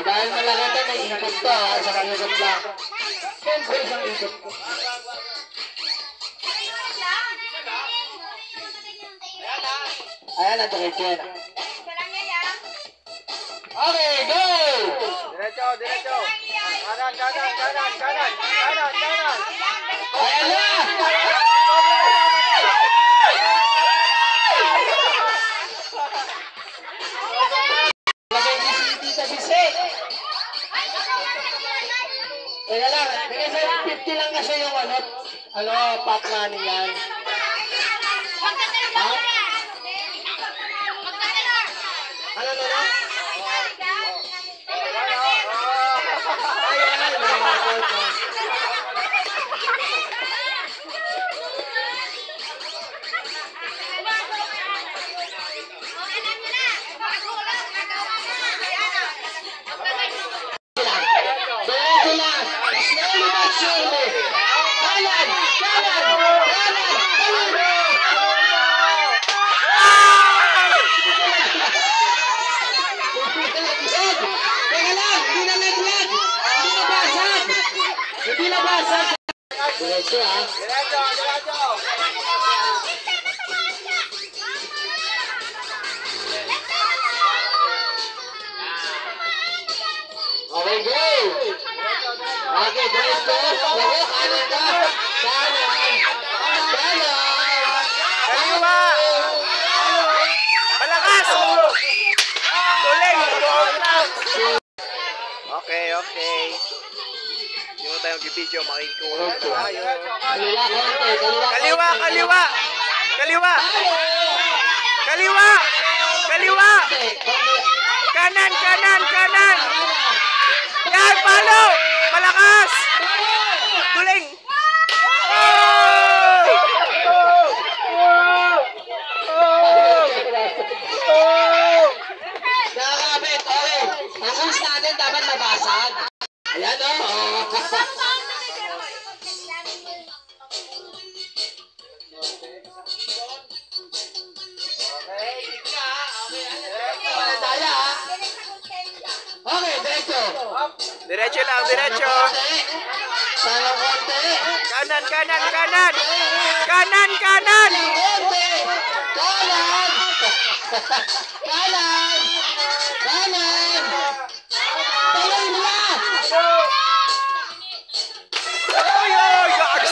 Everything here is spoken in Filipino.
Dahil malaki na may ikot to ha, sa ikot lang. Siyempre isang ikot. Ayan na, diretso na. Okay, go! Diretso, diretso. Kanan, kanan, kanan, kanan, kanan, kanan. Ayan na! Lagay ni City sa bisit. Teka lang, bigay sa 50 lang kasi yung pot money yan. Ha? Ano na? Diretso ha. Diretso, diretso. Okay, go! Okay, diretso. Lago, kanan ka. Kanan. Kanan. Kaliwa. Malakas. Tuling. Okay, okay. Hindi mo tayo mag-video, makikikuha tayo. Kaliwa, konti. Kaliwa, kaliwa. Kaliwa. Kaliwa. Kaliwa. Kanan, kanan, kanan. Yan, palo. Malakas. Tuling. Nakakabit, okay. Ang hose natin dapat mabasag. Ayan o. Palataya ha. Okay, diretso. Diretso lang, diretso. Sana konti. Kanan, kanan, kanan. Kanan, kanan. Konti. Kanan. Kanan. Kanan. Tuloy na. Oy, oy, sakit.